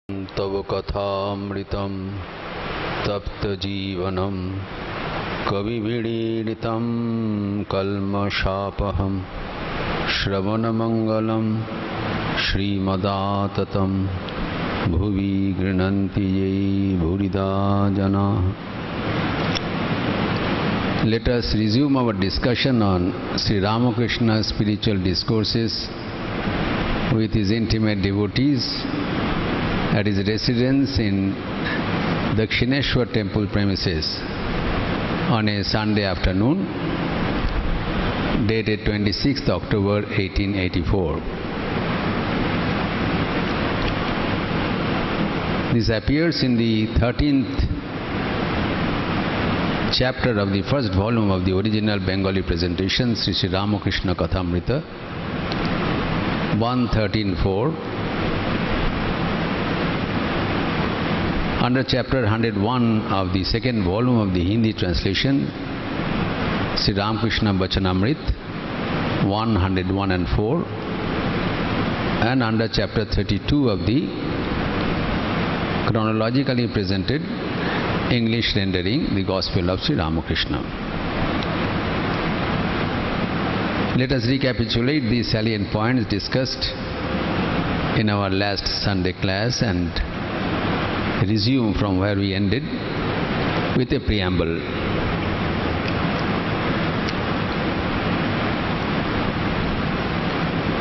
तव कथामृतं तप्तजीवनं कविभिरीडितं कल्मषापहं श्रवणमङ्गलं श्रीमदाततं भुवि गृह्णन्ति ये भूरिदा जनाः. Let us resume our discussion on Sri Ramakrishna's spiritual discourses with his intimate devotees at his residence in Dakshineshwar temple premises on a Sunday afternoon dated 26th October 1884. This appears in the 13th chapter of the first volume of the original Bengali presentation, Sri Sri Ramakrishna Kathamrita, 113.4, under chapter 101 of the second volume of the Hindi translation, Sri Ramakrishna Bachanamrit, 101.4, and under chapter 32 of the chronologically presented English rendering, the Gospel of Sri Ramakrishna. Let us recapitulate the salient points discussed in our last Sunday class and resume from where we ended with a preamble.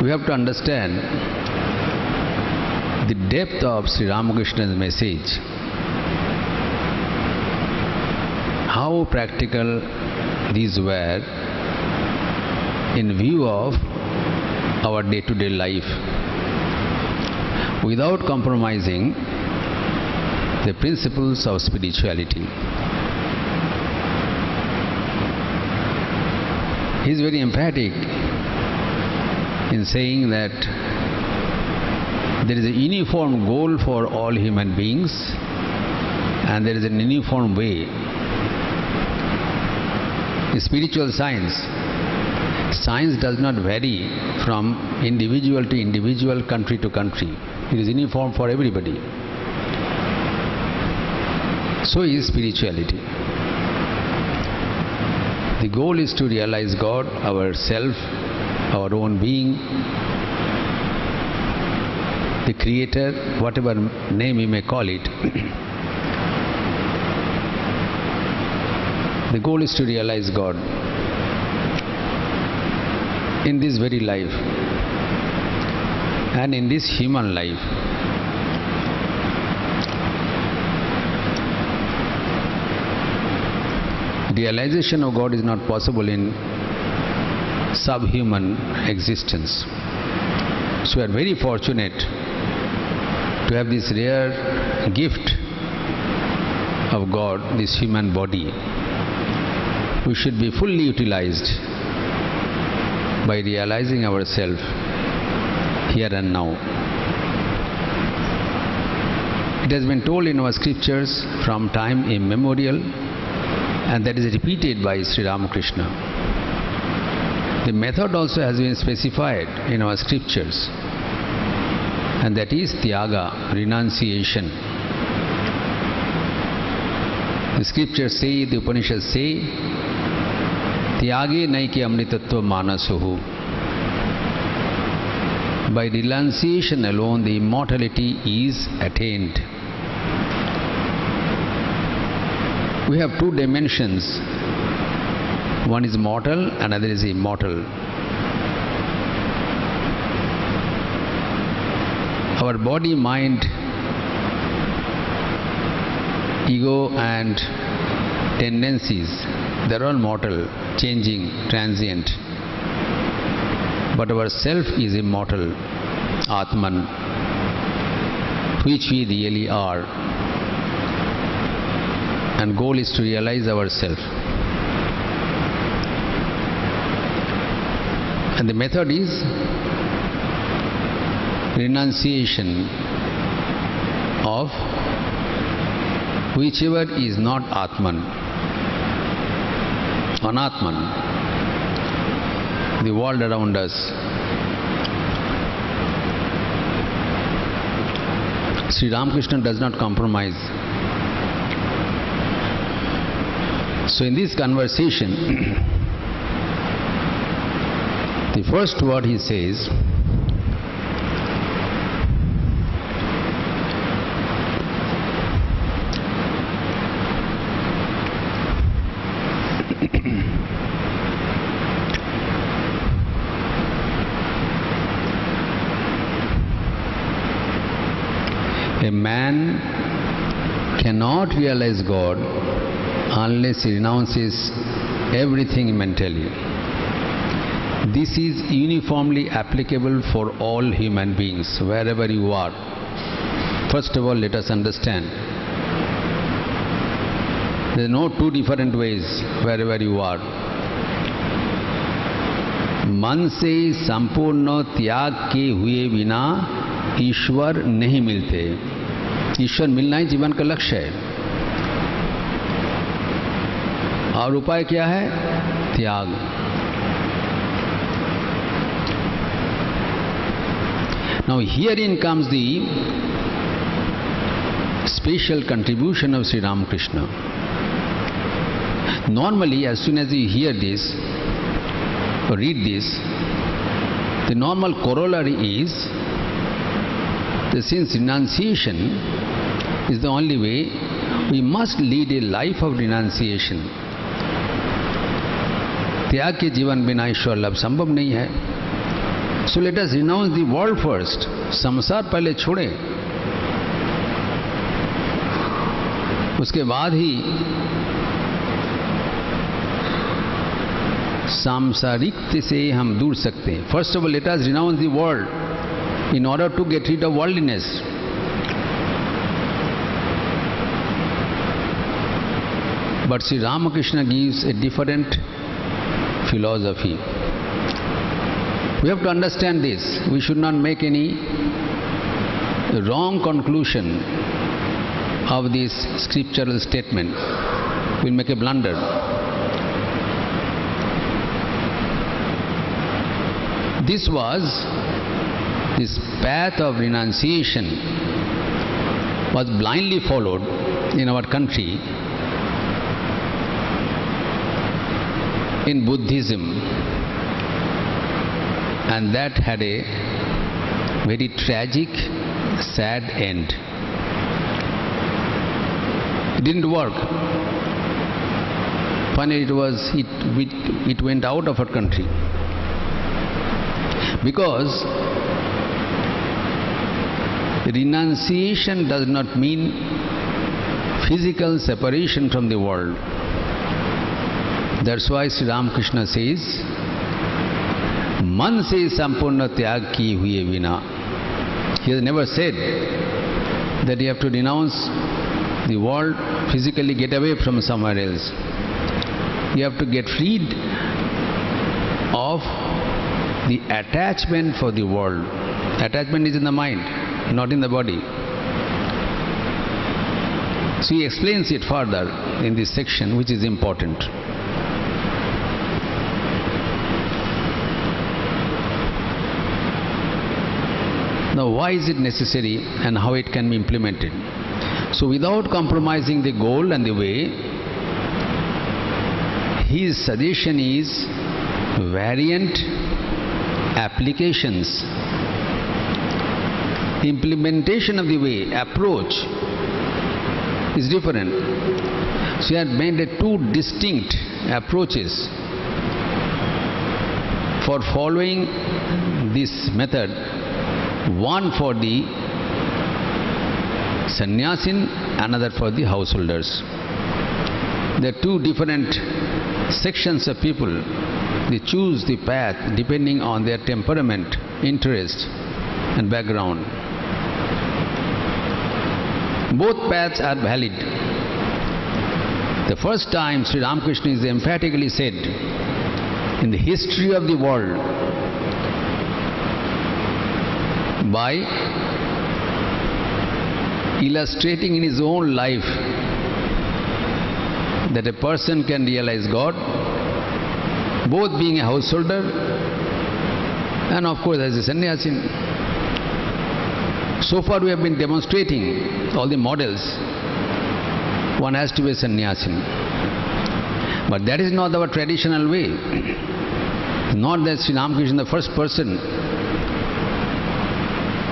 We have to understand the depth of Sri Ramakrishna's message, how practical these were in view of our day-to-day life, without compromising the principles of spirituality. He is very emphatic in saying that there is a uniform goal for all human beings and there is an uniform way. Spiritual science does not vary from individual to individual, country to country. It is uniform for everybody. So is spirituality. The goal is to realize God, ourself, our own being, the Creator, whatever name we may call it. The goal is to realize God in this very life and in this human life. Realization of God is not possible in subhuman existence. So we are very fortunate to have this rare gift of God, this human body. We should be fully utilized by realizing ourselves here and now. It has been told in our scriptures from time immemorial, and that is repeated by Sri Ramakrishna. The method also has been specified in our scriptures, and that is Tyaga, renunciation. The scriptures say, the Upanishads say, Tyage naike amritattva manasohu. By renunciation alone, the immortality is attained. We have two dimensions. One is mortal, another is immortal. Our body, mind, ego and tendencies, they are all mortal, changing, transient. But our self is immortal, Atman, which we really are. And goal is to realize ourselves. And the method is renunciation of whichever is not Atman, Anatman, the world around us, Sri Ramakrishna does not compromise. So in this conversation, the first word he says, a man cannot realize God unless he renounces everything mentally. This is uniformly applicable for all human beings, wherever you are. First of all, let us understand, there are no two different ways wherever you are. मन से संपूर्ण त्याग के हुए बिना ईश्वर नहीं मिलते. ईश्वर मिलना ही जीवन का लक्ष्य है. और उपाय क्या है? त्याग. Now herein comes the special contribution of Sri Ramakrishna. Normally, as soon as you hear this or read this, the normal corollary is that since renunciation is the only way, we must lead a life of renunciation. त्याग के जीवन बिना ईश्वर लाभ संभव नहीं है. So let us renounce the world first. संसार पहले छोड़े, उसके बाद ही सांसारिक से हम दूर सकते हैं. First of all, let us renounce the world in order to get rid of worldliness. But Sri Ramakrishna gives a different philosophy. We have to understand this. We should not make any wrong conclusion of this scriptural statement. We will make a blunder. This path of renunciation was blindly followed in our country in Buddhism, and that had a very tragic, sad end. It didn't work. Finally, it went out of our country, because renunciation does not mean physical separation from the world. That's why Sri Ramakrishna says, मन से संपूर्ण त्याग किए हुए बिना. He has never said that you have to renounce the world, physically get away from somewhere else. You have to get freed of the attachment for the world. Attachment is in the mind, not in the body. So he explains it further in this section, which is important. Now, why is it necessary and how it can be implemented? So, without compromising the goal and the way, his suggestion is variant applications. Implementation of the way, approach is different. So, he had made two distinct approaches for following this method. One for the sannyasin, another for the householders. There are two different sections of people. They choose the path depending on their temperament, interest and background. Both paths are valid. The first time Sri Ramakrishna is emphatically said in the history of the world, by illustrating in his own life that a person can realize God, both being a householder and of course as a sannyasin. So far we have been demonstrating all the models. One has to be a sannyasin. But that is not our traditional way. Not that Sri Ramakrishna is the first person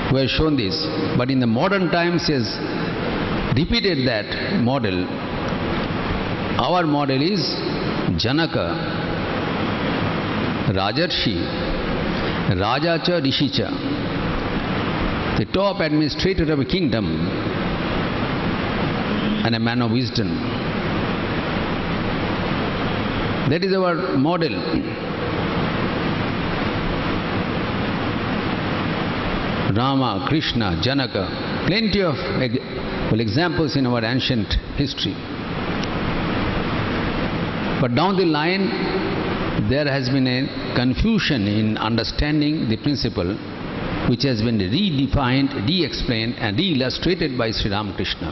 who has shown this. But in the modern times he has repeated that model. Our model is Janaka, Rajarshi, Rajacha, Rishicha, the top administrator of a kingdom and a man of wisdom. That is our model. Rama, Krishna, Janaka, plenty of examples in our ancient history. But down the line, there has been a confusion in understanding the principle, which has been redefined, re-explained and re-illustrated by Sri Ramakrishna.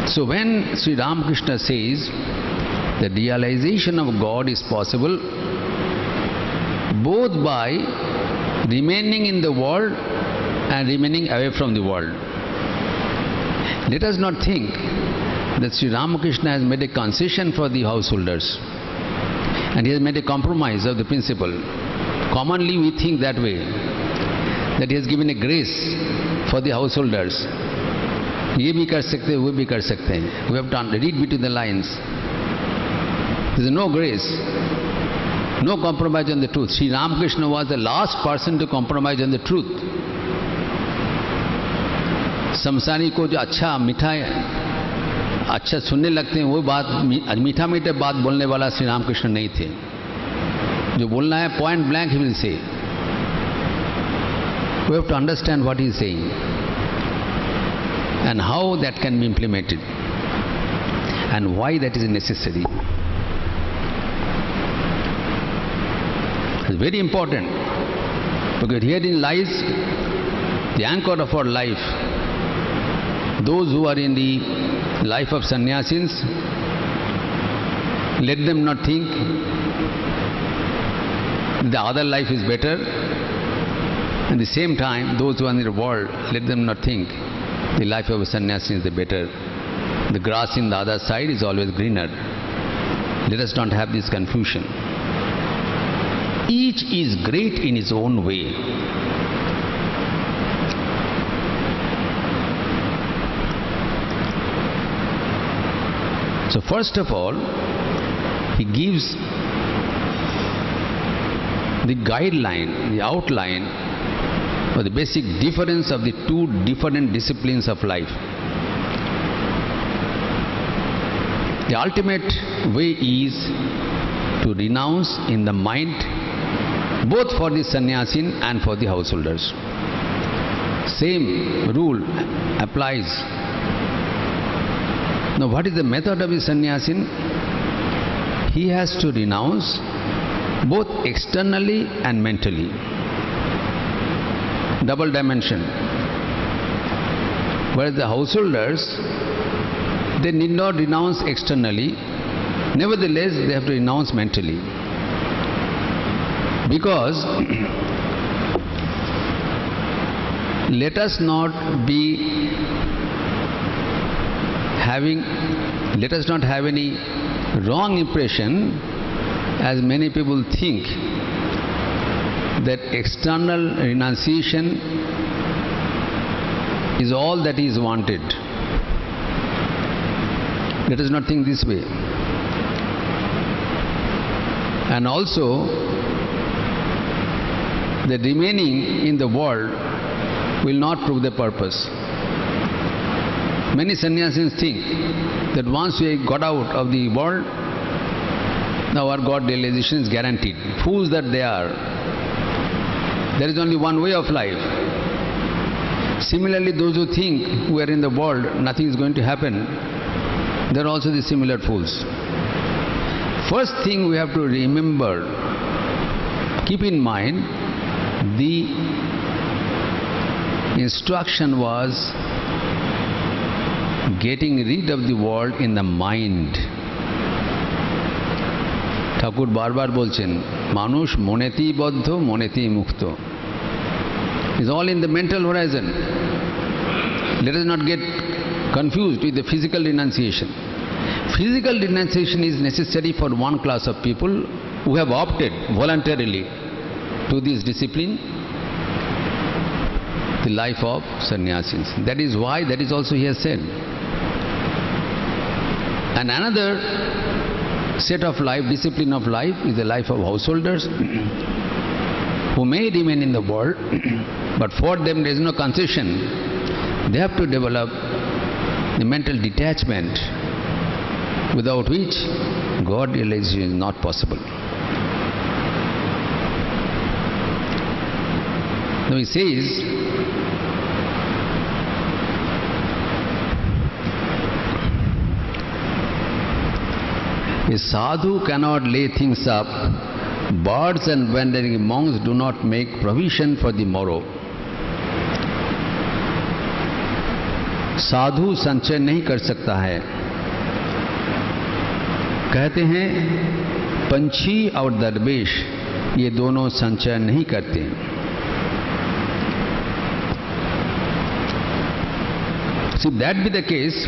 So when Sri Ramakrishna says that realization of God is possible both by remaining in the world and remaining away from the world, let us not think that Sri Ramakrishna has made a concession for the householders and he has made a compromise of the principle. Commonly we think that way, that he has given a grace for the householders. ये भी कर सकते हैं, वो भी कर सकते हैं. We have to read between the lines. There is no grace, no compromise on the truth. Sri Ramakrishna was the last person to compromise on the truth. संसारी को जो अच्छा मीठा अच्छा सुनने लगते हैं, वो बात मीठा मीठे बात बोलने वाला श्री रामकृष्ण नहीं थे. जो बोलना है point blank he will say. We have to understand what he is saying and how that can be implemented and why that is necessary. It's very important, because herein lies the anchor of our life. Those who are in the life of sannyasins, let them not think the other life is better. At the same time, those who are in the world, let them not think the life of a sannyasin is the better. The grass in the other side is always greener. Let us not have this confusion. Each is great in his own way. So first of all, he gives the guideline, the outline, or the basic difference of the two different disciplines of life. The ultimate way is to renounce in the mind, both for the sannyasin and for the householders. Same rule applies. Now what is the method of the sannyasin? He has to renounce both externally and mentally. Double dimension. Whereas the householders, they need not renounce externally, nevertheless they have to renounce mentally. Because let us not have any wrong impression, as many people think that external renunciation is all that is wanted. Let us not think this way. And also, the remaining in the world will not prove the purpose. Many sannyasins think that once we got out of the world, now our God realization is guaranteed. Fools that they are. There is only one way of life. Similarly, those who think we are in the world, nothing is going to happen, they are also the similar fools. First thing we have to remember, keep in mind, the instruction was getting rid of the world in the mind. ঠাকুর বারবার বলছেন মানুষ মনেতেই বদ্ধ, মনেতেই মুক্ত। It's all in the mental horizon. Let us not get confused with the physical renunciation. Physical renunciation is necessary for one class of people who have opted voluntarily to this discipline, the life of sannyasis. That is why, that is also he has said. And another set of life, discipline of life, is the life of householders who may remain in the world, but for them there is no concession. They have to develop the mental detachment, without which God realization is not possible. Now he says, a sadhu cannot lay things up. Birds and wandering monks do not make provision for the morrow. साधु संचय नहीं कर सकता है। कहते हैं पंछी और दरवेश ये दोनों संचय नहीं करते। So if that be the case,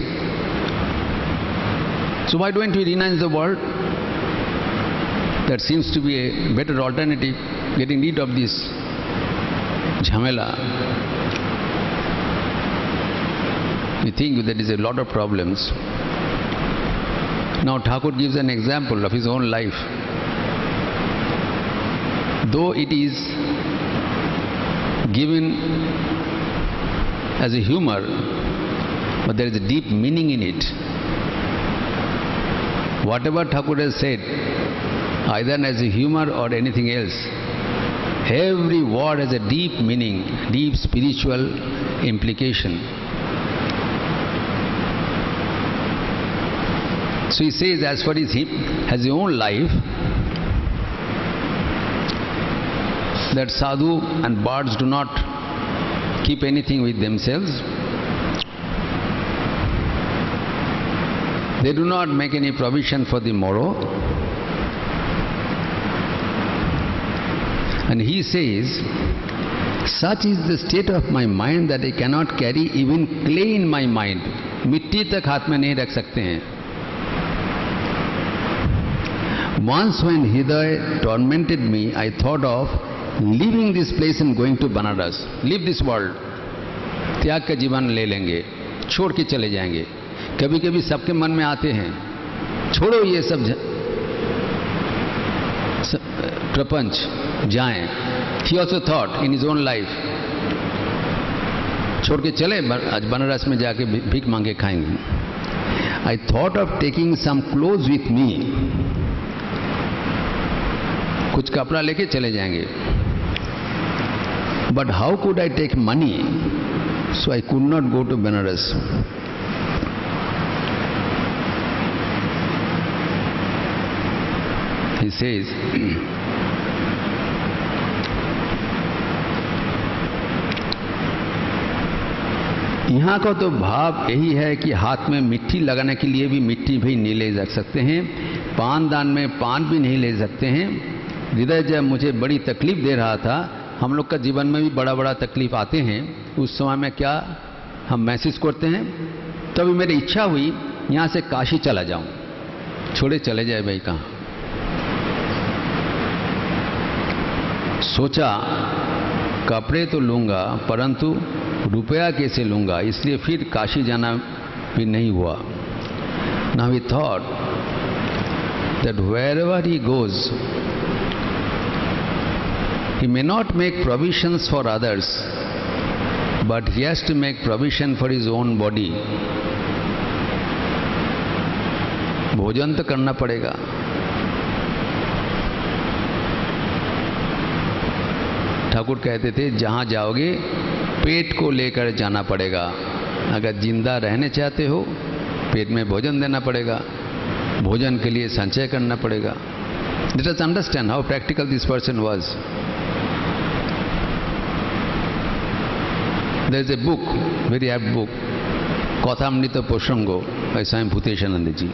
so why don't we renounce the world? That seems to be a better alternative, getting rid of this jhamela. We think that there is a lot of problems. Now Thakur gives an example of his own life. Though it is given as a humor, but there is a deep meaning in it. Whatever Thakur has said, either as a humor or anything else, every word has a deep meaning, deep spiritual implication. So he says, as far as he has his own life, that sadhu and bards do not keep anything with themselves. They do not make any provision for the morrow. And he says, such is the state of my mind that I cannot carry even clay in my mind. मिट्टी तक हाथ में नहीं रख सकते हैं। Once when Hriday tormented me, I thought of leaving this place and going to Banaras. Leave this world. त्याग का जीवन ले लेंगे, छोड़ के चले जाएंगे। कभी कभी सबके मन में आते हैं, छोड़ो ये सब प्रपंच, जाएं। He also thought in his own life, छोड़ के चले, आज बनारस में जाके भीख मांगे खाएंगे। I thought of taking some clothes with me. कुछ कपड़ा लेके चले जाएंगे। But how could I take money? So I could not go to Benares. He says, यहाँ का तो भाव यही है कि हाथ में मिट्टी लगाने के लिए भी मिट्टी भी नहीं ले जा सकते हैं, पान दान में पान भी नहीं ले सकते हैं। हृदय जब मुझे बड़ी तकलीफ दे रहा था, हम लोग का जीवन में भी बड़ा बड़ा तकलीफ आते हैं, उस समय में क्या हम महसूस करते हैं, तभी मेरी इच्छा हुई यहाँ से काशी चला जाऊं। छोड़े चले जाए भाई कहाँ। सोचा कपड़े तो लूँगा परंतु रुपया कैसे लूँगा, इसलिए फिर काशी जाना भी नहीं हुआ। Now he thought that wherever he goes, he may not make provisions for others, but he has to make provision for his own body. भोजन तो करना पड़ेगा। ठाकुर कहते थे जहाँ जाओगे पेट को लेकर जाना पड़ेगा। अगर जिंदा रहने चाहते हो पेट में भोजन देना पड़ेगा, भोजन के लिए संचय करना पड़ेगा। Let us understand how practical this person was. There is a book, very apt book, Kathamrita Poshango by Swami Bhuteshananda ji.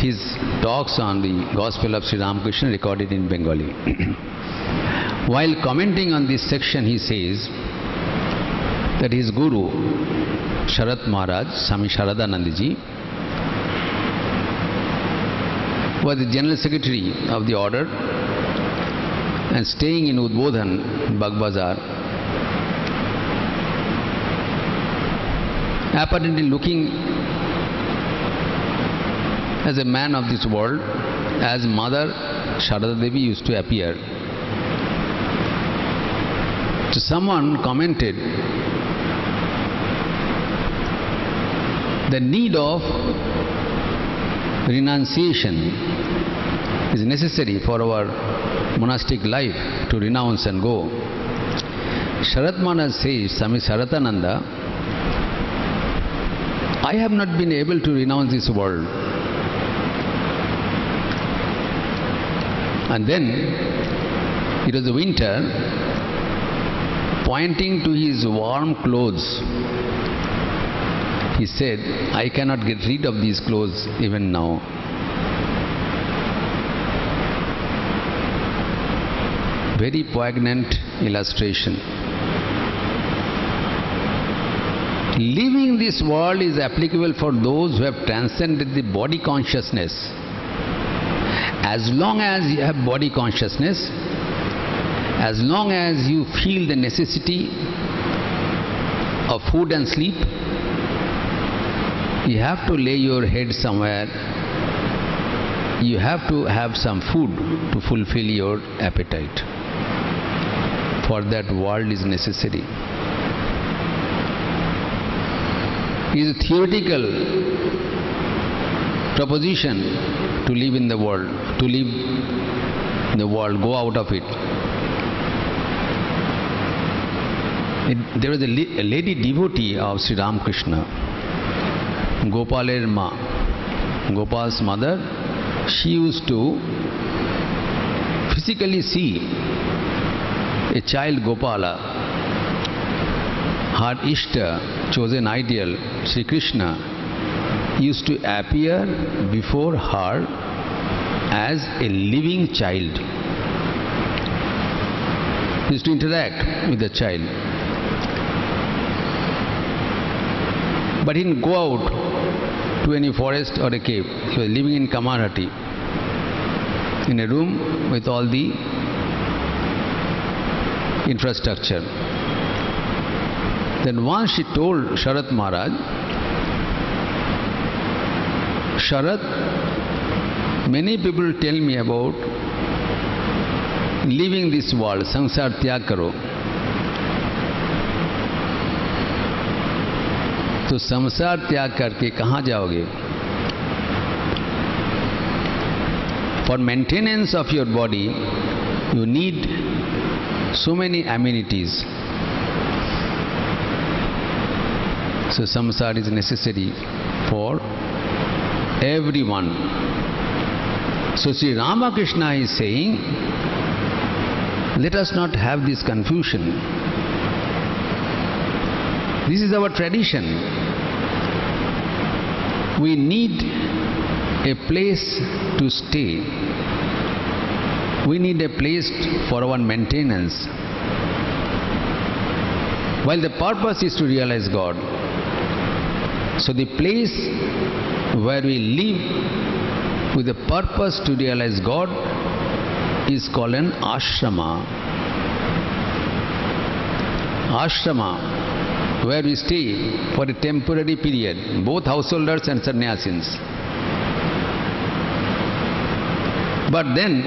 his talks on the Gospel of Sri Ramakrishna recorded in Bengali. While commenting on this section, he says that his guru, Sharat Maharaj, Swami Sharadanandji, was the General Secretary of the order and staying in Udbodhan, Bagbazar, apparently looking as a man of this world, as Mother Sharada Devi used to appear. So someone commented the need of renunciation is necessary for our monastic life, to renounce and go. Sharat Maharaj says, Swami Sharatananda, I have not been able to renounce this world. And then, it was the winter, pointing to his warm clothes, he said, I cannot get rid of these clothes even now. Very poignant illustration. Living this world is applicable for those who have transcended the body consciousness. As long as you have body consciousness, as long as you feel the necessity of food and sleep, you have to lay your head somewhere. You have to have some food to fulfill your appetite. For that, world is necessary. It is a theoretical proposition to live in the world, to live in the world, go out of it. There was a lady devotee of Sri Ramakrishna, Gopaler Ma, Gopal's mother. She used to physically see a child Gopala, her Ishta, chosen ideal, Sri Krishna, used to appear before her as a living child. He used to interact with the child. But he didn't go out to any forest or a cave. He was living in Kamarhati, in a room with all the infrastructure. Then once she told Sharat Maharaj, Sharat, many people tell me about leaving this world, samsar tyag karo. तो संसार त्याग करके कहाँ जाओगे? For maintenance of your body, you need so many amenities. So samsara is necessary for everyone. So Sri Ramakrishna is saying, let us not have this confusion. This is our tradition. We need a place to stay. We need a place for our maintenance. While the purpose is to realize God. So the place where we live with the purpose to realize God is called an ashrama. Ashrama, where we stay for a temporary period, both householders and sannyasins. But then,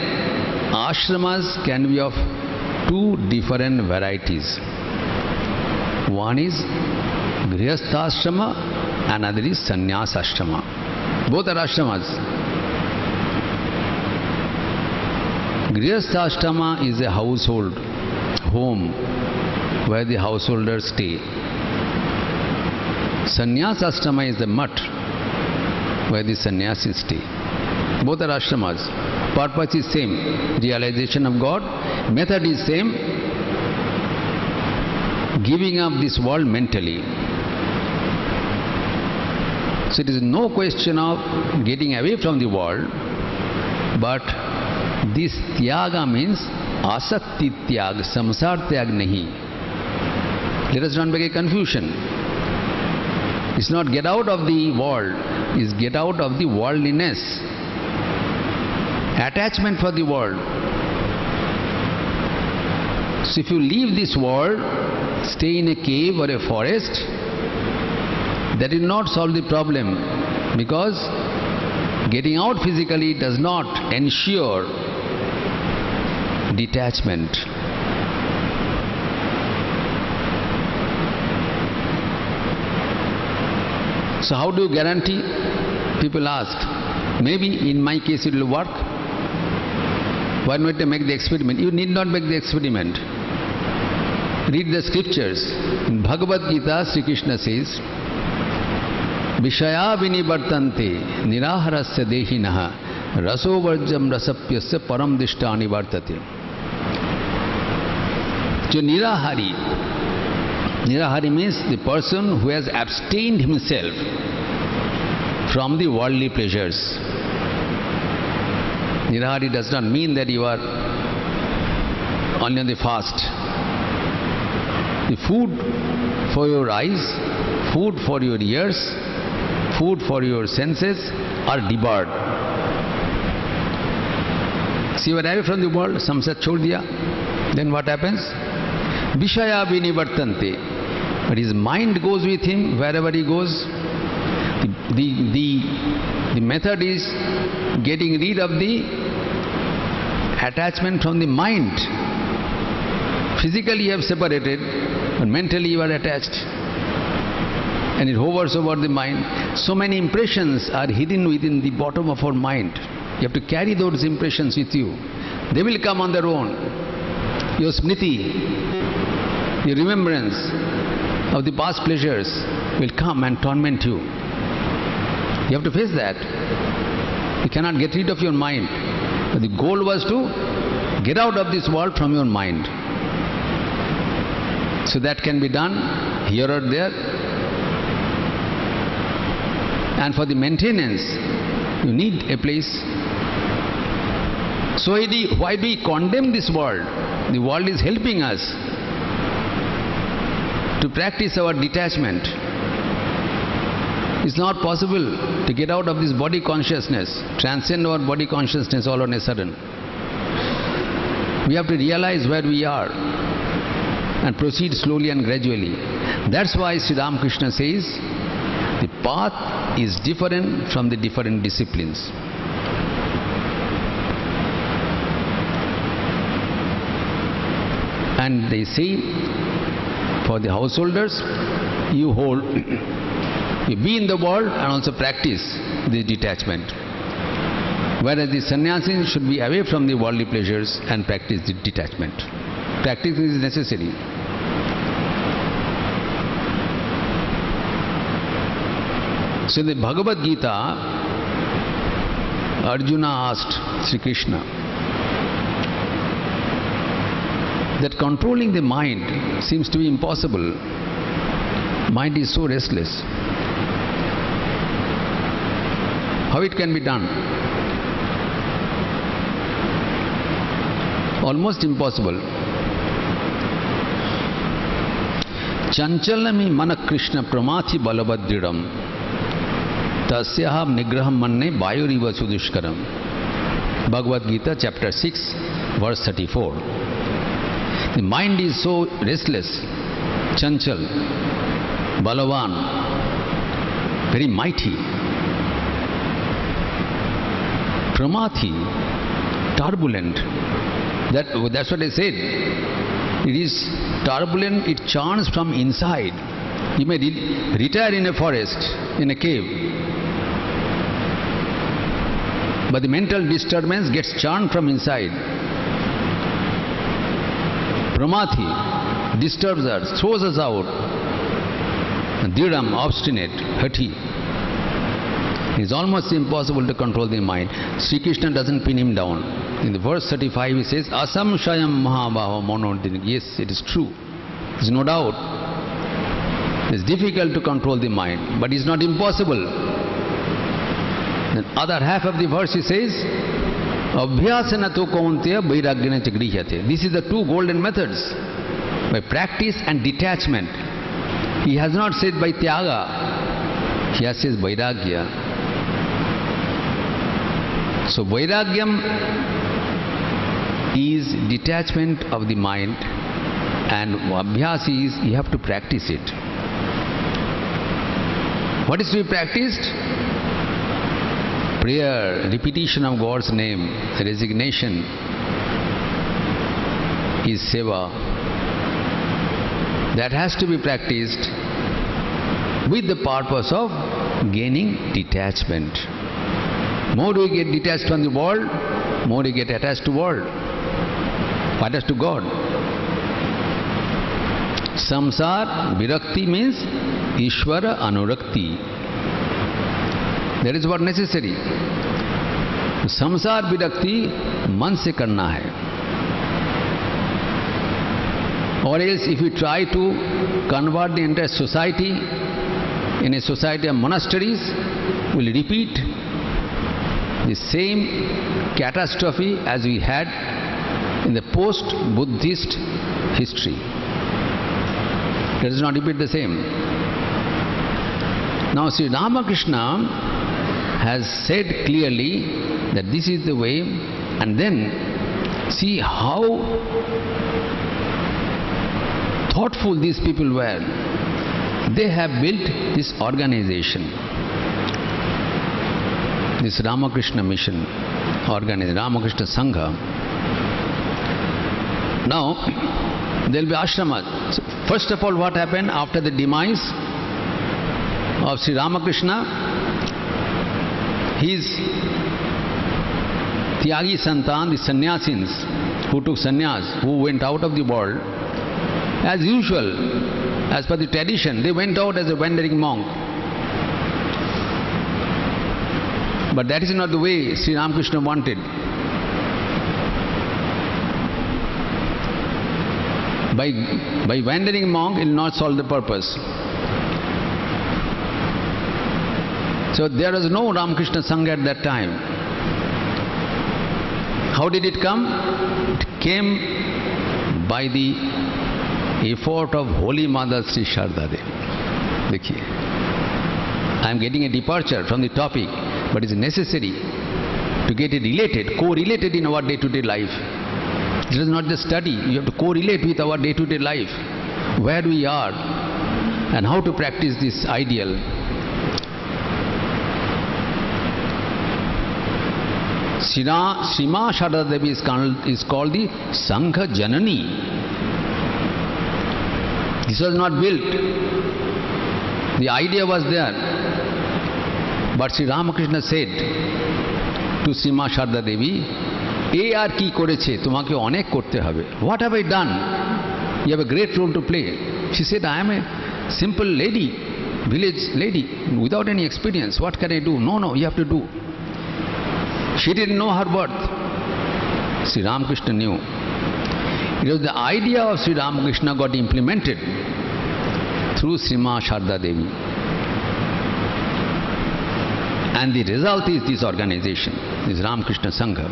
ashramas can be of two different varieties. One is grihastha-ashrama, another is sannyasa-ashrama. Both are ashramas. Grihastha-ashrama is a household, home, where the householders stay. Sannyasa-ashrama is the mutt, where the sannyasis stay. Both are ashramas. Purpose is same, realization of God. Method is same, giving up this world mentally. So it is no question of getting away from the world, but this tyaga means asakti tyag, samsar tyag nahi. Let us not make a confusion. It's not get out of the world, it's get out of the worldliness. Attachment for the world. So if you leave this world, stay in a cave or a forest, that will not solve the problem, because getting out physically does not ensure detachment. So how do you guarantee? People ask. Maybe in my case it will work. Why not make the experiment? You need not make the experiment. Read the scriptures. In Bhagavad Gita, Sri Krishna says, Vishaya vinivartante niraharasya dehinaha raso varjam rasapyasya param dishtani vartate. So Nirahari means the person who has abstained himself from the worldly pleasures. Nirahari does not mean that you are only on the fast. The food for your eyes, food for your ears, food for your senses are debarred. So you are away from the world, samsat chhod diya. Then what happens? Vishaya vinivartante. But his mind goes with him wherever he goes. The method is getting rid of the attachment from the mind. Physically you have separated, but mentally you are attached. And it hovers over the mind. So many impressions are hidden within the bottom of our mind. You have to carry those impressions with you. They will come on their own. Your smriti, your remembrance of the past pleasures will come and torment you. You have to face that. You cannot get rid of your mind. But the goal was to get out of this world from your mind. So that can be done here or there. And for the maintenance, you need a place. So why do we condemn this world? The world is helping us to practice our detachment. It's not possible to get out of this body consciousness, transcend our body consciousness all on a sudden. We have to realize where we are and proceed slowly and gradually. That's why Sri Ramakrishna says, the path is different from the different disciplines. And they say, for the householders, you be in the world and also practice the detachment. Whereas the sannyasin should be away from the worldly pleasures and practice the detachment. Practice is necessary. So in the Bhagavad Gita, Arjuna asked Sri Krishna that controlling the mind seems to be impossible. Mind is so restless. How it can be done? Almost impossible. Chanchalami mana Krishna pramathi balabhadridam tasyaham nigraham manne vayuriva sudushkaram. Bhagavad Gita chapter 6 verse 34. The mind is so restless, chanchal, balavan, very mighty. Pramathi, turbulent. That's what I said. It is turbulent, it churns from inside. You may retire in a forest, in a cave. But the mental disturbance gets churned from inside. Pramathi disturbs us, throws us out. Dridam, obstinate, haughty. It is almost impossible to control the mind. Sri Krishna doesn't pin him down. In the verse 35 he says, Asamshayam mahabaho monodinik. Yes, it is true. There is no doubt. It is difficult to control the mind, but it is not impossible. The other half of the verse he says, Abhyasana to kaunteya vairagyana cha grihyate. This is the two golden methods. By practice and detachment. He has not said by tyaga. He has said vairagya. So vairagyam is detachment of the mind, and abhyas is you have to practice it. What is to be practiced? Prayer, repetition of God's name, resignation is seva. That has to be practiced with the purpose of gaining detachment. More we get detached from the world, more we get attached to world, attached to God. Samsar virakti means Ishvara anurakti. That is what necessary. Samsar virakti man se karna hai. Or else if you try to convert the entire society in a society of monasteries, will repeat the same catastrophe as we had in the post-Buddhist history. Let us not repeat the same. Now Sri Ramakrishna has said clearly that this is the way, and then see how thoughtful these people were. They have built this organization, this Ramakrishna mission organization, Ramakrishna Sangha. Now there will be ashramas. So first of all, what happened after the demise of Sri Ramakrishna? His Tyagi Santan, the sannyasins who took sannyas, who went out of the world, as usual, as per the tradition, they went out as a wandering monk. But that is not the way Sri Ramakrishna wanted. By wandering monk, it will not solve the purpose. So there was no Ramakrishna Sangha at that time. How did it come? It came by the effort of Holy Mother Sri Sharda Devi. Dekhiye, I am getting a departure from the topic, but it is necessary to get it related, co-related in our day-to-day life. It is not just study, you have to co-relate with our day-to-day life, where we are and how to practice this ideal. Srima Sharda Devi is called the Sangha Janani. This was not built. The idea was there. But Sri Ramakrishna said to Srima Sharda Devi, "E ar ki koreche, tomake onek korte hobe. What have I done? You have a great role to play." She said, "I am a simple lady, village lady, without any experience. What can I do?" No, you have to do. She didn't know her worth. Sri Ramakrishna knew. It was the idea of Sri Ramakrishna got implemented through Srima Sharda Devi. And the result is this organization, this Ramakrishna Sangha.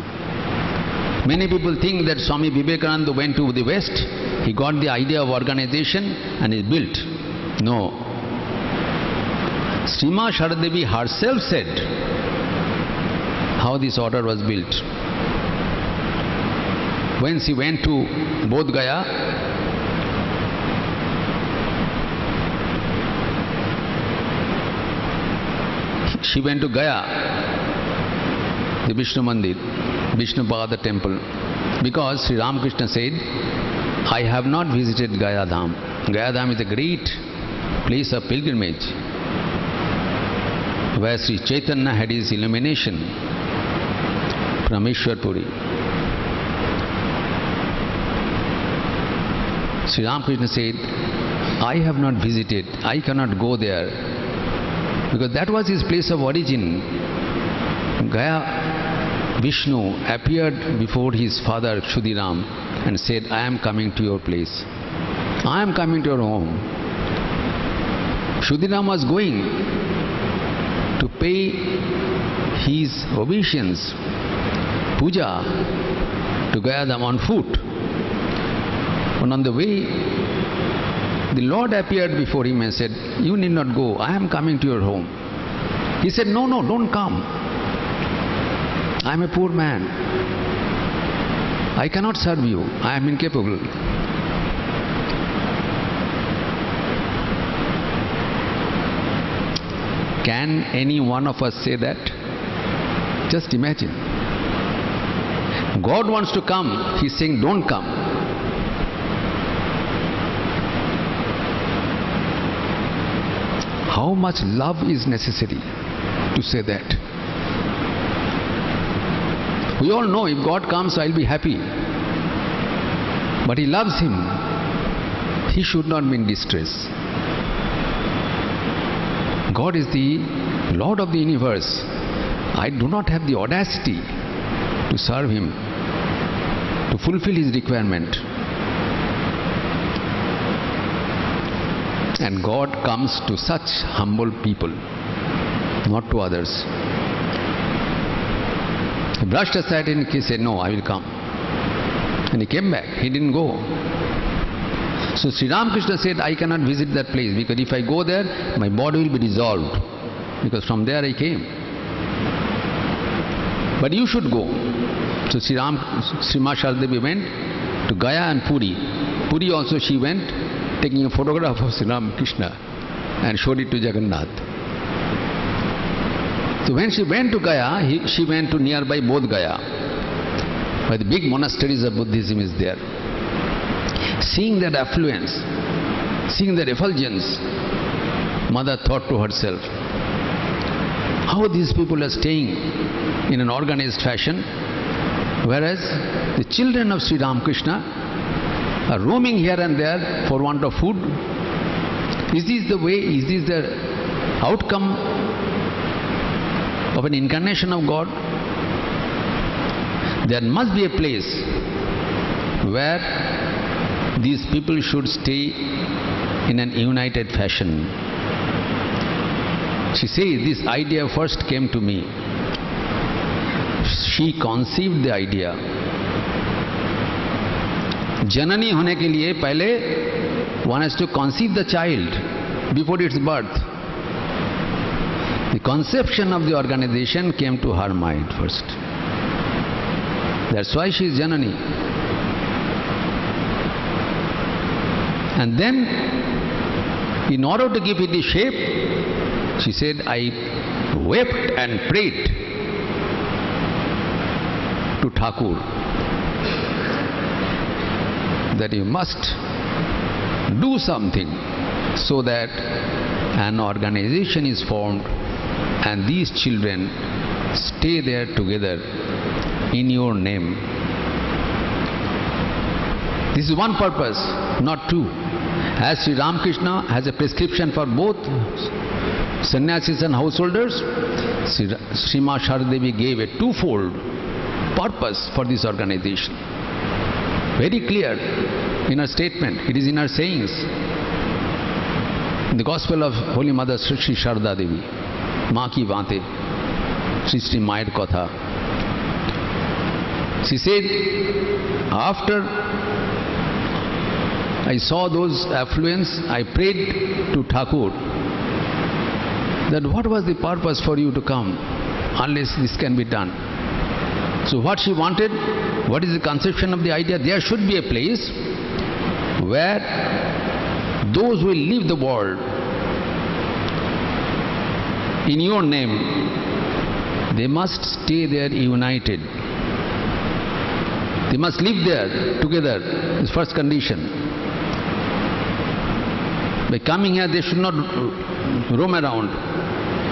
Many people think that Swami Vivekananda went to the West, he got the idea of organization and he built. No. Srima Sharda Devi herself said how this order was built. When she went to Bodh Gaya, she went to Gaya, the Vishnu Mandir, Vishnu Pada temple, because Sri Ramakrishna said, "I have not visited Gaya Dham." Gaya Dham is a great place of pilgrimage, where Sri Chaitanya had his illumination from Ishwarpuri. Sri Ramakrishna said, "I have not visited, I cannot go there," because that was his place of origin. Gaya Vishnu appeared before his father Kshudiram and said, "I am coming to your place. I am coming to your home." Kshudiram was going to pay his obeisance, puja to Gayadham on foot. And on the way, the Lord appeared before him and said, "You need not go, I am coming to your home." He said, "No, no, don't come. I am a poor man. I cannot serve you. I am incapable." Can any one of us say that? Just imagine. God wants to come. He is saying, "Don't come." How much love is necessary to say that? We all know if God comes, I'll be happy. But he loves him. He should not be in distress. God is the Lord of the universe. I do not have the audacity to serve him, to fulfill his requirement. And God comes to such humble people, not to others. He brushed aside and he said, "No, I will come." And he came back. He didn't go. So Sri Ramakrishna said, "I cannot visit that place because if I go there, my body will be dissolved. Because from there I came. But you should go." So Sri Ma Sharda Devi went to Gaya and Puri. Puri also she went, taking a photograph of Sri Ramakrishna and showed it to Jagannath. So when she went to Gaya, she went to nearby Bodh Gaya, where the big monasteries of Buddhism is there. Seeing that affluence, seeing that effulgence, mother thought to herself, how these people are staying in an organized fashion, whereas the children of Sri Ramakrishna are roaming here and there for want of food. Is this the way, is this the outcome of an incarnation of God? There must be a place where these people should stay in an united fashion. She says, this idea first came to me. She conceived the idea. Janani होने के लिए पहले one has to conceive the child before its birth. The conception of the organization came to her mind first. That's why she is Janani. And then, in order to give it the shape, she said, "I wept and prayed to Thakur that you must do something so that an organization is formed and these children stay there together in your name." This is one purpose, not two. As Sri Ramakrishna has a prescription for both sannyasis and householders, Sri Ma Sharda Devi gave a twofold purpose for this organization. Very clear in her statement. It is in her sayings. In the Gospel of Holy Mother Sri Sharda Devi, Ma ki Bate, Sri Mayar Katha. She said, after I saw those affluents, I prayed to Thakur that what was the purpose for you to come unless this can be done. So what she wanted, what is the conception of the idea? There should be a place where those who will leave the world in your name, they must stay there united. They must live there together. This is first condition. By coming here, they should not roam around.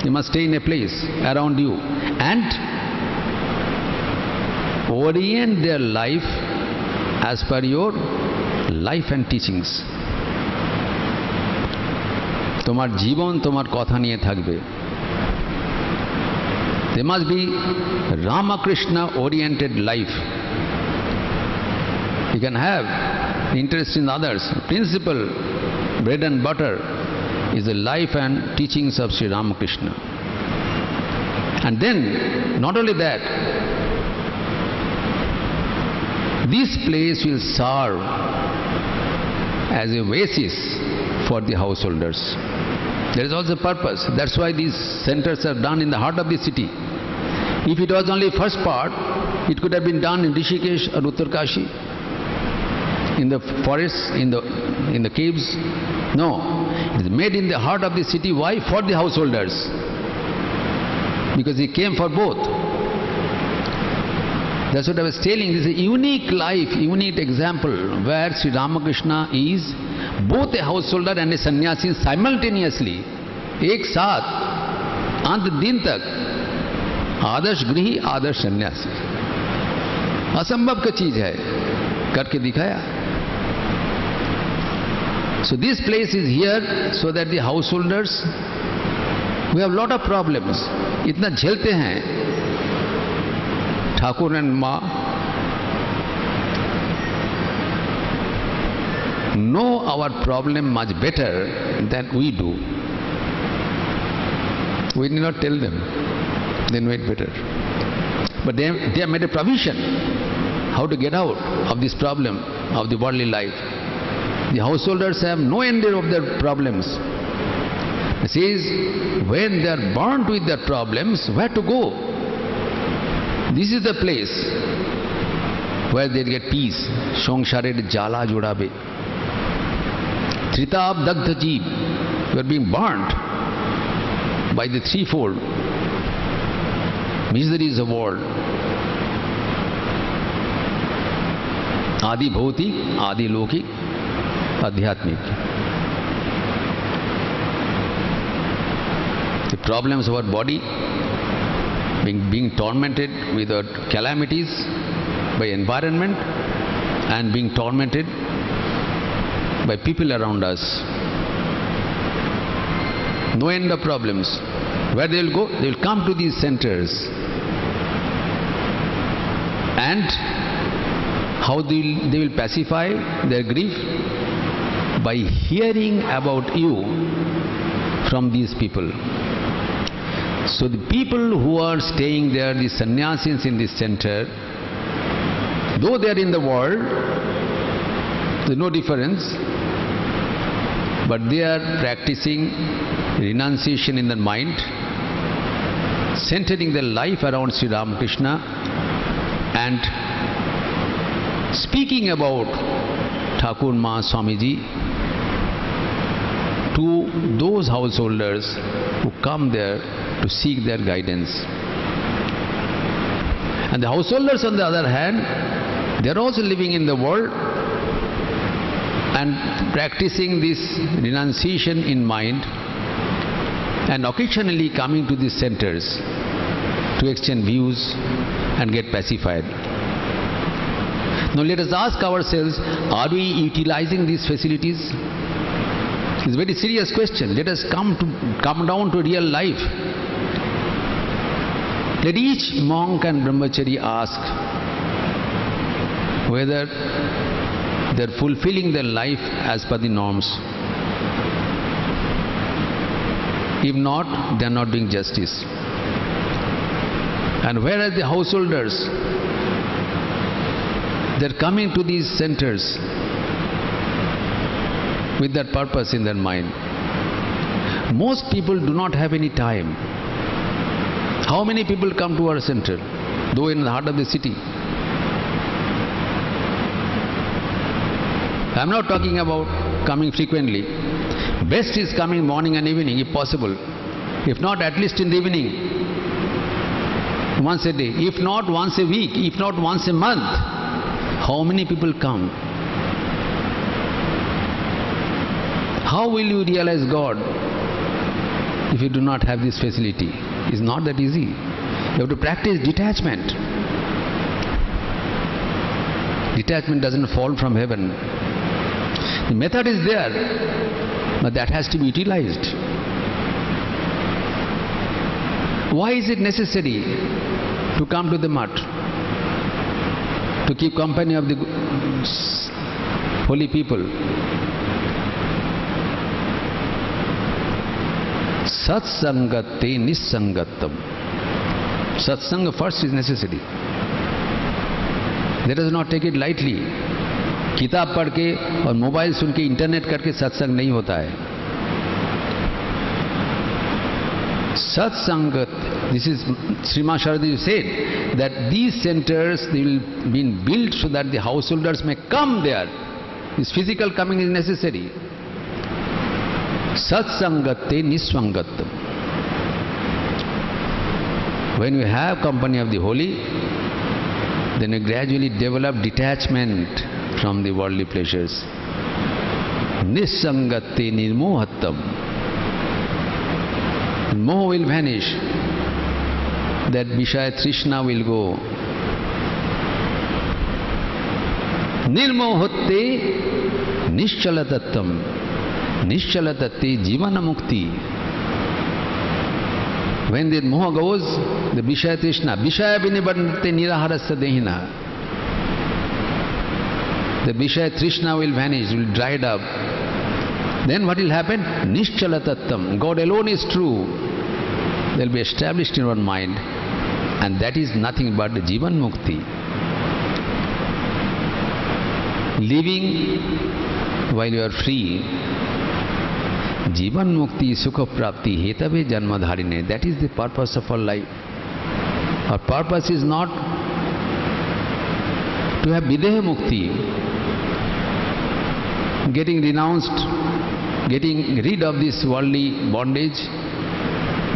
They must stay in a place around you and orient their life as per your life and teachings. তোমার জীবন তোমার কথা নিয়ে থাকবে. There must be Ramakrishna oriented life. You can have interest in others. Principle, bread and butter is the life and teachings of Sri Ramakrishna. And then, not only that, this place will serve as a oasis for the householders. There is also purpose. That's why these centers are done in the heart of the city. If it was only first part, it could have been done in Rishikesh or Uttarkashi, in the forests, in the caves. No, it is made in the heart of the city. Why? For the householders. Because he came for both. That's what I was telling. This is a unique life, unique example where Sri Ramakrishna is both a householder and a sannyasi simultaneously. एक साथ अंत दिन तक आदर्श गृही आदर्श सन्यासी. असंभव की चीज है, करके दिखाया. So this place is here so that the householders, we have lot of problems. इतना झेलते हैं ठाकुर and माँ, know our problem much better than we do. We need not tell them, they know it better. But they have made a provision how to get out of this problem of the worldly life. The householders have no end of their problems. It says, when they are burnt with their problems, where to go? This is the place where they get peace. Sangsharer jala jodabe. Tritab dagdha jeev. You are being burnt by the threefold miseries of world. Adi bhautik, Adi lokik, Adhyatmik. The problems of our body, being tormented with our calamities by environment and being tormented by people around us. No end of problems. Where they will go? They will come to these centers. And how they will pacify their grief? By hearing about you from these people. So the people who are staying there, the sannyasis in this center, though they are in the world, there is no difference, but they are practicing renunciation in their mind, centering their life around Sri Ramakrishna and speaking about Thakur Ma Swamiji to those householders who come there to seek their guidance. And the householders, on the other hand, they are also living in the world and practicing this renunciation in mind and occasionally coming to these centers to exchange views and get pacified. Now let us ask ourselves, are we utilizing these facilities? It's a very serious question. Let us come down to real life. Let each monk and brahmachari ask whether they are fulfilling their life as per the norms. If not, they are not doing justice. And whereas the householders, they are coming to these centers with that purpose in their mind. Most people do not have any time. How many people come to our center, though in the heart of the city? I am not talking about coming frequently. Best is coming morning and evening if possible. If not, at least in the evening, once a day. If not, once a week. If not, once a month. How many people come? How will you realize God if you do not have this facility? It's not that easy. You have to practice detachment. Detachment doesn't fall from heaven. The method is there, but that has to be utilized. Why is it necessary to come to the mutt? To keep company of the holy people. Satsangate nissangatam. Satsanga first is necessary. Let us not take it lightly. किताब पढ़ के और mobile सुन के internet करके सत्संग नहीं होता है. Satsangat, this is Srimad Sharadi said that these centers will be built so that the householders may come there. This physical coming is necessary. Satsangate niswangatam. When you have company of the holy, then you gradually develop detachment from the worldly pleasures. Nissangate nirmohatam. Moha will vanish. That Vishaya Trishna will go. Nirmohatte nishchalatattam. Nishchalatate jivana mukti. When the moha goes, the Vishaya Trishna, Vishaya binibante niraharasya dehina. The Vishaya Trishna will vanish, will dried up. Then what will happen? Nishchalatattam. God alone is true. They will be established in one mind, and that is nothing but the Jivan Mukti. Living while you are free. Jivan Mukti Sukha Prapti Hetave Janmadharine. That is the purpose of our life. Our purpose is not to have Videha Mukti, getting renounced, getting rid of this worldly bondage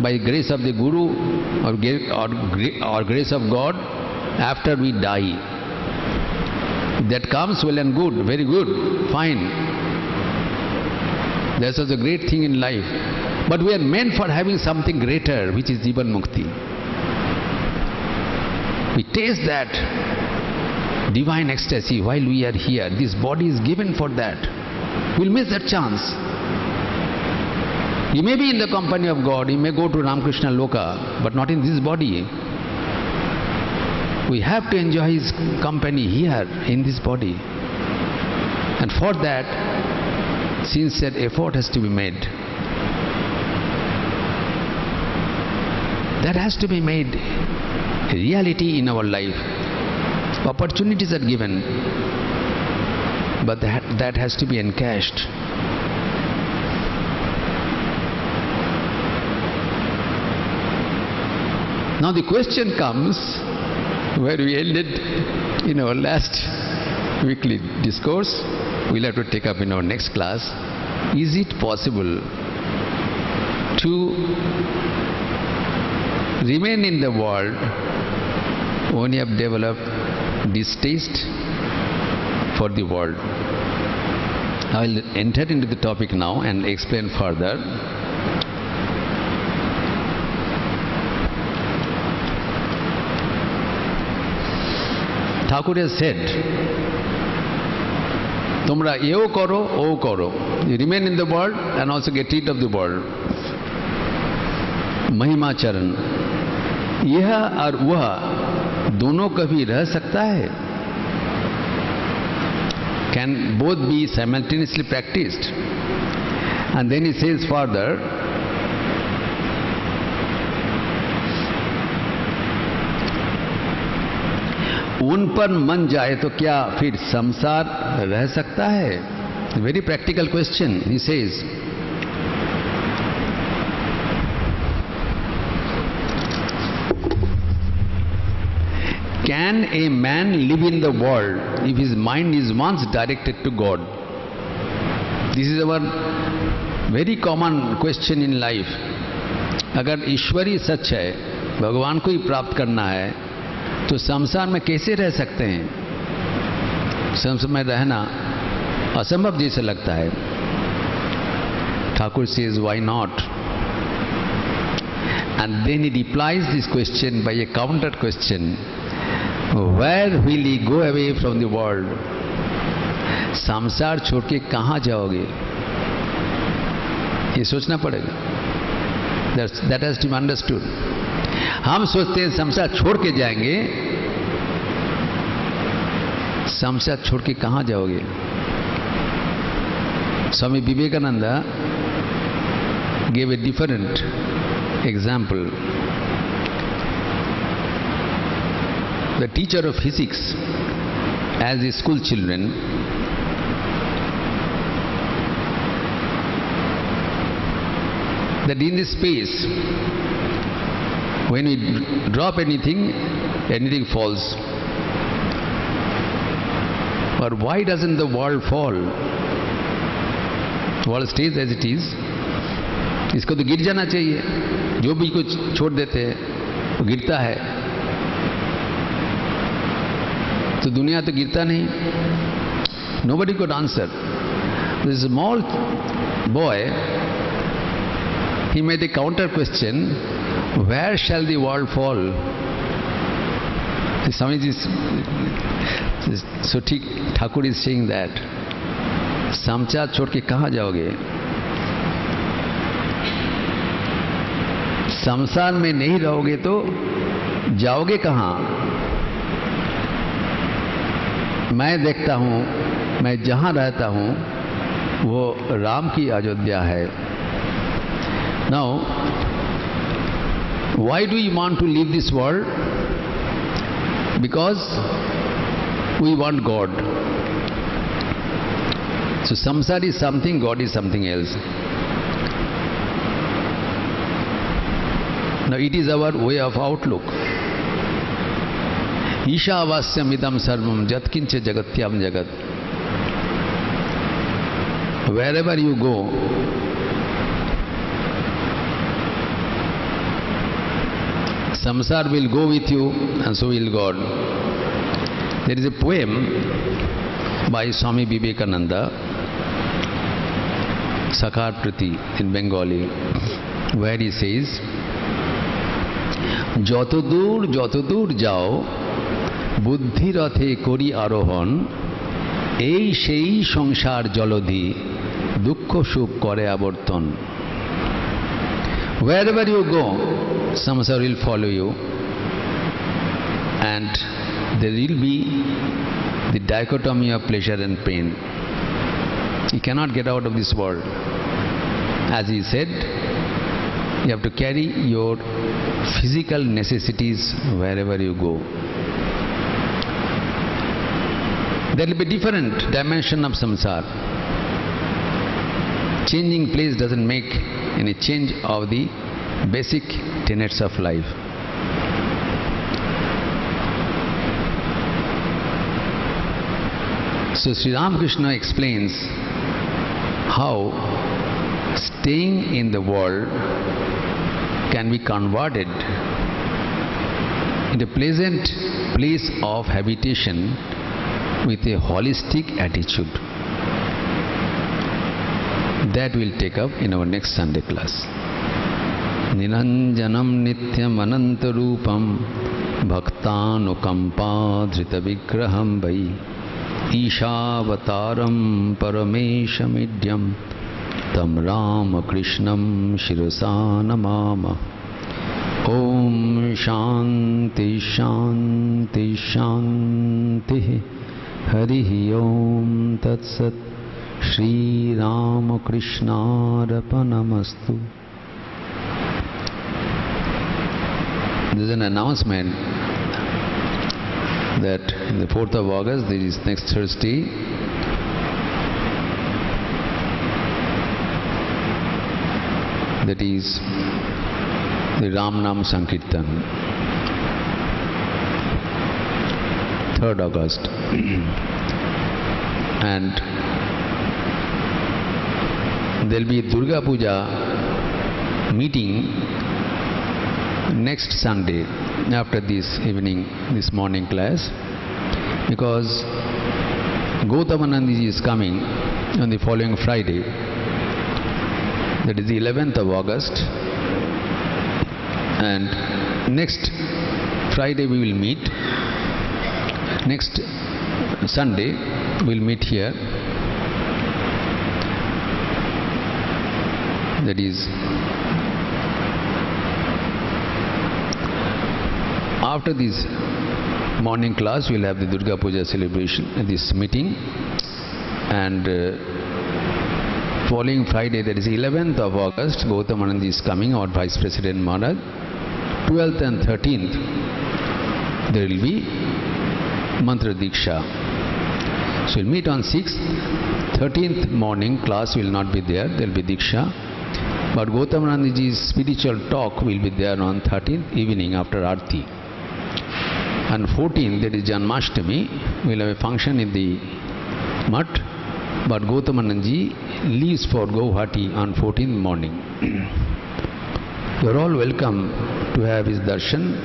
by grace of the Guru or grace of God after we die. If that comes, well and good, very good, fine. That's also a great thing in life. But we are meant for having something greater, which is Jivan Mukti. We taste that divine ecstasy while we are here. This body is given for that. We'll miss that chance. You may be in the company of God, you may go to Ramakrishna Loka, but not in this body. We have to enjoy His company here in this body. And for that, sincere effort has to be made. That has to be made a reality in our life. Opportunities are given, but that has to be encashed. Now the question comes, where we ended in our last weekly discourse, we'll have to take up in our next class. Is it possible to remain in the world when you have developed distaste for the world? I will enter into the topic now and explain further. Thakur has said, Tumra eo karo, o karo. You remain in the world and also get rid of the world. Mahima Charan. यह और वह दोनों कभी रह सकता है? Can both be simultaneously practiced? And then he says further, उन पर मन जाए तो क्या फिर संसार रह सकता है? Very practical question. He says, can a man live in the world if his mind is once directed to God? This is our very common question in life. अगर ईश्वरी सच है, भगवान को ही प्राप्त करना है, तो संसार में कैसे रह सकते हैं? संसार में रहना असंभव जैसे लगता है. Thakur says, why not? And then he replies this question by a counter question. Where will he go away from the world? संसार छोड़ के कहाँ जाओगे? ये सोचना पड़ेगा. That has to be understood. हम सोचते हैं संसार छोड़ के जाएंगे. संसार छोड़ के कहाँ जाओगे? Swami Vivekananda gave a different example. the teacher of physics as the school children, that in this space, when we drop anything, anything falls. But why doesn't the world fall? The world stays as it is. इसको तो गिर जाना चाहिए. जो भी कुछ छोड़ देते हैं वो गिरता है. तो दुनिया तो गिरता नहीं. Nobody could answer. This small boy, he made a counter question: where shall the world fall? The Swamiji Suti Thakur is saying that samcha छोड़ के कहाँ जाओगे? संसार में नहीं रहोगे तो जाओगे कहाँ? मैं देखता हूँ, मैं जहाँ रहता हूँ वो राम की अयोध्या है. Now, why do you want to leave this world? Because we want God. So samsara is something, God is something else. Now it is our way of outlook. Ishavasyam idam sarvam jatkinche jagatyam jagat. Wherever you go, samsara will go with you and so will God. There is a poem by Swami Vivekananda, Sakar Priti in Bengali, where he says, যত দূর যাও বুদ্ধি রথে করি আরোহণ এই সেই সংসার জলধি দুঃখ সুখ করে আবর্তন. Wherever you go, samsara will follow you, and there will be the dichotomy of pleasure and pain. You cannot get out of this world. As he said, you have to carry your physical necessities wherever you go. There will be different dimension of samsara. Changing place doesn't make any change of the basic tenets of life. So Sri Ramakrishna explains how staying in the world can be converted into a pleasant place of habitation with a holistic attitude. That we'll take up in our next Sunday class. Niranjanam nityam anantarupam bhaktanukampa vigraham vai Ishavataram parameshamidhyam tam Ramakrishnam shirasa namama. Om Shanti Shanti Shanti Harihi Om Tat Sat Shri Ramakrishna Arpanamastu. There is an announcement that on the 4th of August, there is next Thursday, that is the Ram Nam Sankirtan, 3rd August. And there will be Durga Puja meeting next Sunday after this evening, this morning class, because Gautamanandiji is coming on the following Friday, that is the 11th of August, and next Friday we will meet, next Sunday we will meet here, that is after this morning class we will have the Durga Puja celebration at this meeting, and following Friday, that is 11th of August, Gautamanandji is coming, our Vice President Maharaj. 12th and 13th there will be Mantra Diksha. So we'll meet on 6th. 13th morning class will not be there, there will be Diksha. But Gautamanandaji's spiritual talk will be there on 13th evening after Aarti. And 14th, that is Janmashtami, we'll have a function in the Mutt. But Gautamanandaji leaves for Guwahati on 14th morning. You are all welcome to have his darshan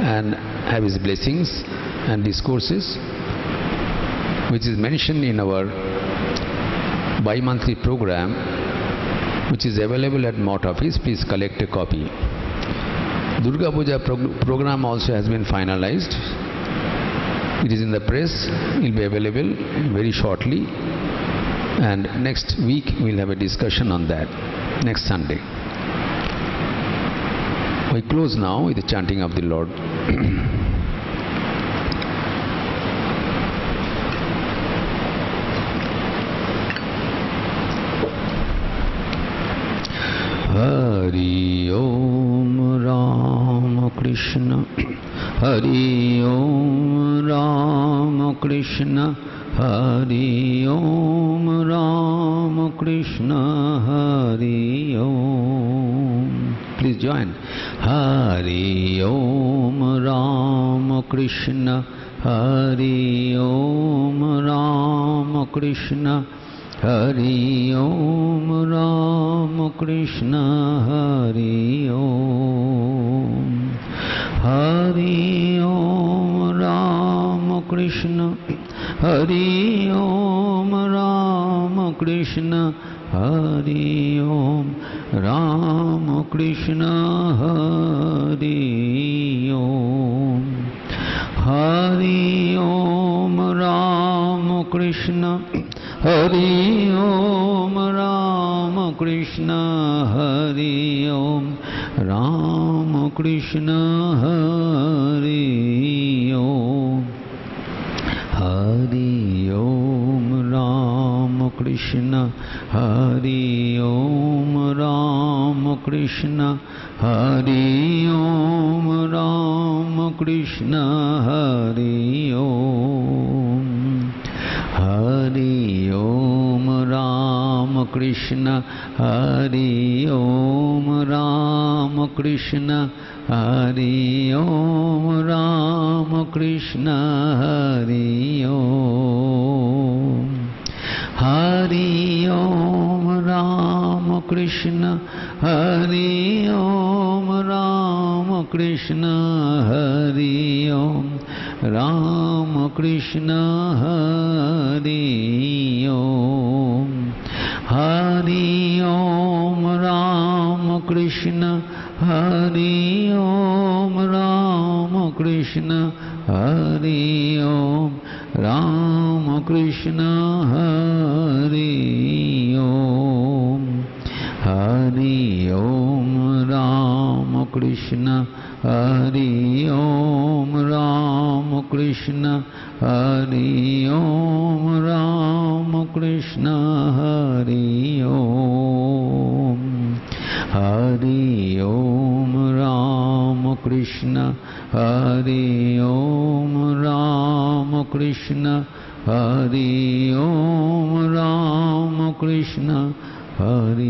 and have his blessings and discourses, which is mentioned in our bi-monthly program, which is available at Mott office. Please collect a copy. Durga Puja program also has been finalized. It is in the press. It will be available very shortly. And next week we will have a discussion on that. Next Sunday. We close now with the chanting of the Lord. Hari Om Ram Krishna, Hari Om Ram Krishna, Hari Om Ram Krishna, Hari Om. Please join. Hari Om Ram Krishna, Hari Om Ram Krishna, Hari Om Ram Krishna, Hari Om. Hari Om Ram Krishna, Hari Om Ram Krishna, Hari Om Ram Krishna, Hari Om. Hari Om Ram Krishna, Hari Om Ram Krishna, Hari Om Ram Krishna, Hari Om. Hari Om Ram Krishna, Hari Om Ram Krishna, Hari Om Ram Krishna, Hari Om. Hari Om Ram Krishna, Hari Om Ram Krishna, Hari Om Ram Krishna, Hari Om. Hari Om Ram Krishna, Hari Om Ram Krishna, Hari Om Ram Krishna, Hari Om. Hari Om Ram Krishna, Hari Om Ram Krishna, Hari Om Ram Krishna, Hari Om. Hari Om Ram Krishna, Hari Om Ram Krishna, Hari Om Ram Krishna, Hari Om. Hari Om Ram Krishna, Hari Om Ram Krishna, Hari Om Ram Krishna, Hari